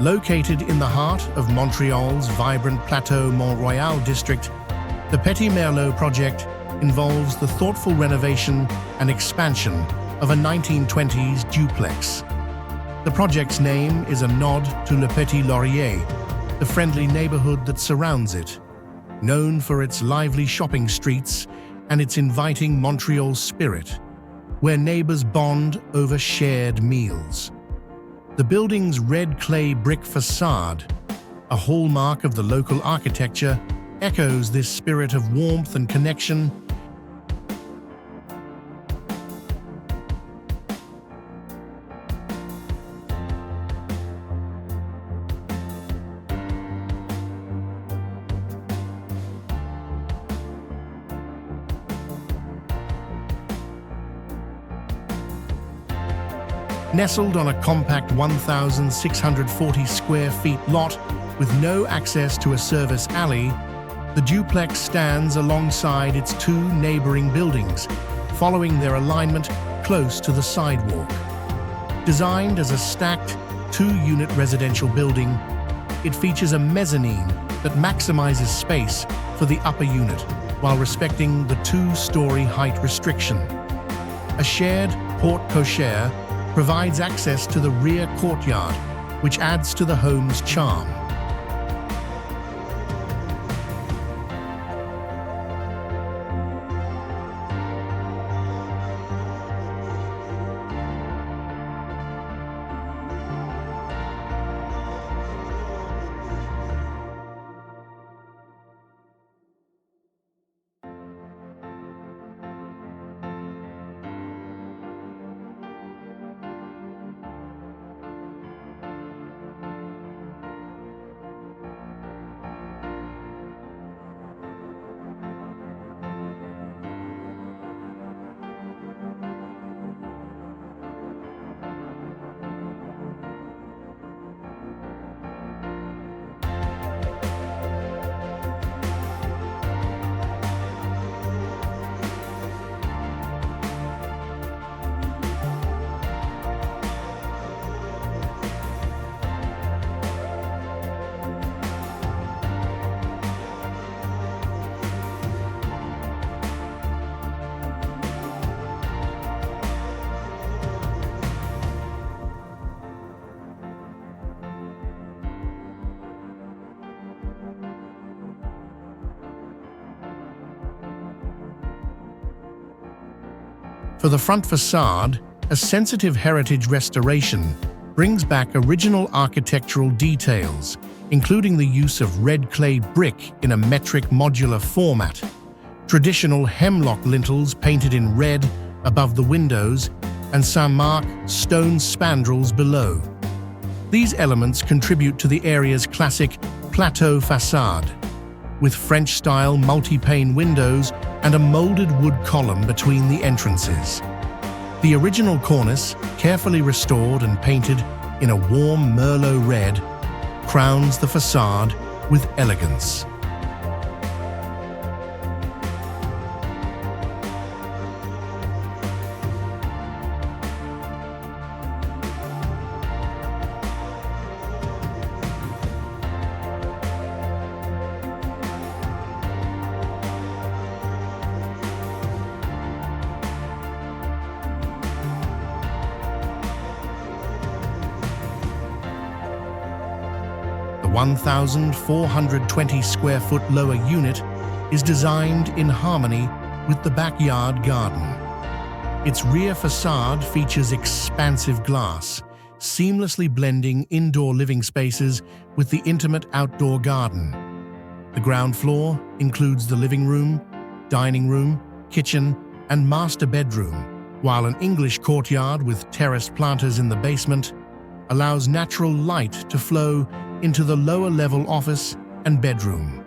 Located in the heart of Montreal's vibrant Plateau Mont-Royal district, the Petit Merlot project involves the thoughtful renovation and expansion of a 1920s duplex. The project's name is a nod to Le Petit Laurier, the friendly neighborhood that surrounds it, known for its lively shopping streets and its inviting Montreal spirit, where neighbors bond over shared meals. The building's red clay brick facade, a hallmark of the local architecture, echoes this spirit of warmth and connection. Nestled on a compact 1,640 square feet lot with no access to a service alley, the duplex stands alongside its two neighboring buildings, following their alignment close to the sidewalk. Designed as a stacked two-unit residential building, it features a mezzanine that maximizes space for the upper unit while respecting the two-story height restriction. A shared porte-cochere provides access to the rear courtyard, which adds to the home's charm. For the front facade, a sensitive heritage restoration brings back original architectural details, including the use of red clay brick in a metric modular format, traditional hemlock lintels painted in red above the windows, and Saint-Marc stone spandrels below. These elements contribute to the area's classic Plateau facade, with French-style multi-pane windows and a molded wood column between the entrances. The original cornice, carefully restored and painted in a warm merlot-red, crowns the facade with elegance. The 1,420 square foot lower unit is designed in harmony with the backyard garden. Its rear facade features expansive glass, seamlessly blending indoor living spaces with the intimate outdoor garden. The ground floor includes the living room, dining room, kitchen, and master bedroom, while an English courtyard with terraced planters in the basement allows natural light to flow into the lower-level office and bedroom.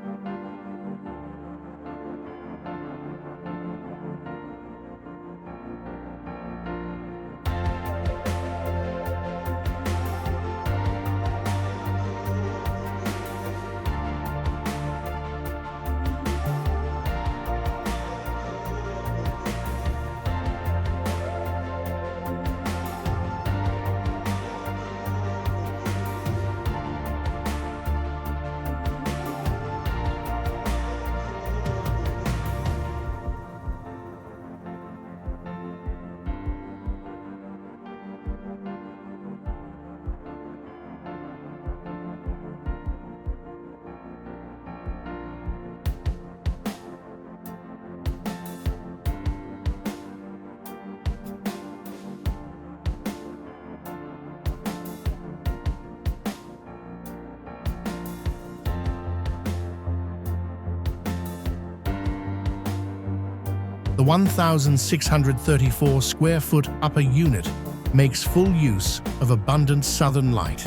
The 1,634 square foot upper unit makes full use of abundant southern light.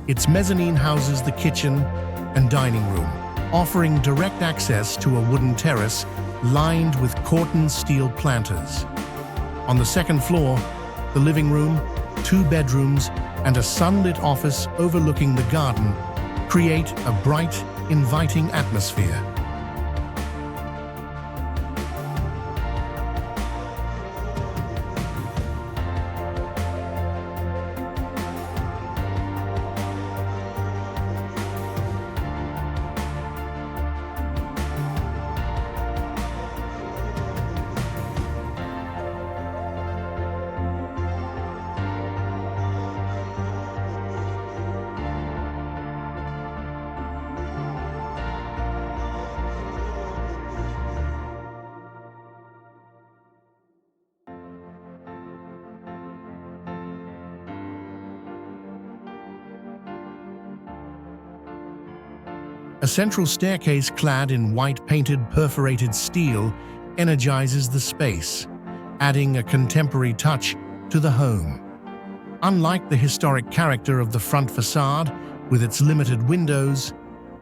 Its mezzanine houses the kitchen and dining room, offering direct access to a wooden terrace lined with Corten steel planters. On the second floor, the living room, 2 bedrooms, and a sunlit office overlooking the garden create a bright, inviting atmosphere. A central staircase clad in white painted perforated steel energizes the space, adding a contemporary touch to the home. Unlike the historic character of the front facade with its limited windows,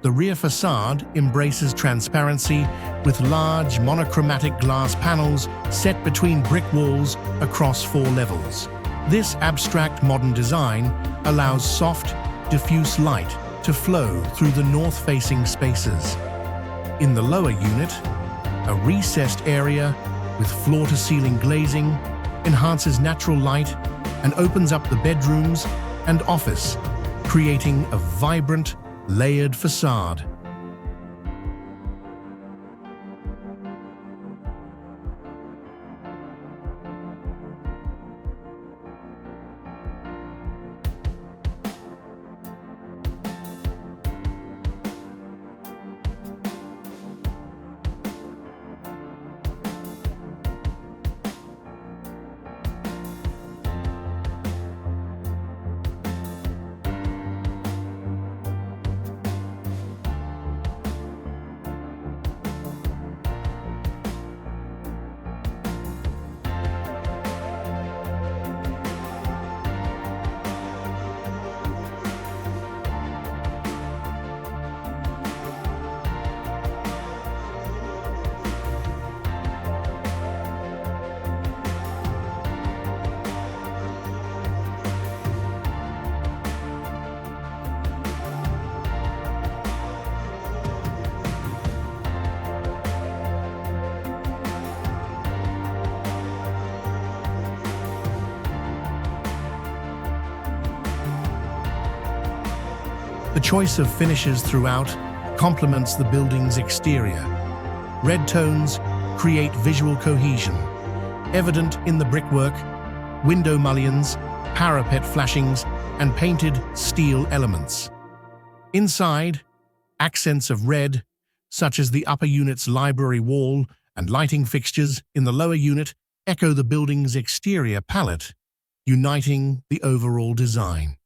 the rear facade embraces transparency with large monochromatic glass panels set between brick walls across 4 levels. This abstract modern design allows soft, diffuse light to flow through the north-facing spaces. In the lower unit, a recessed area with floor-to-ceiling glazing enhances natural light and opens up the bedrooms and office, creating a vibrant, layered facade. The choice of finishes throughout complements the building's exterior. Red tones create visual cohesion, evident in the brickwork, window mullions, parapet flashings, and painted steel elements. Inside, accents of red, such as the upper unit's library wall and lighting fixtures in the lower unit, echo the building's exterior palette, uniting the overall design.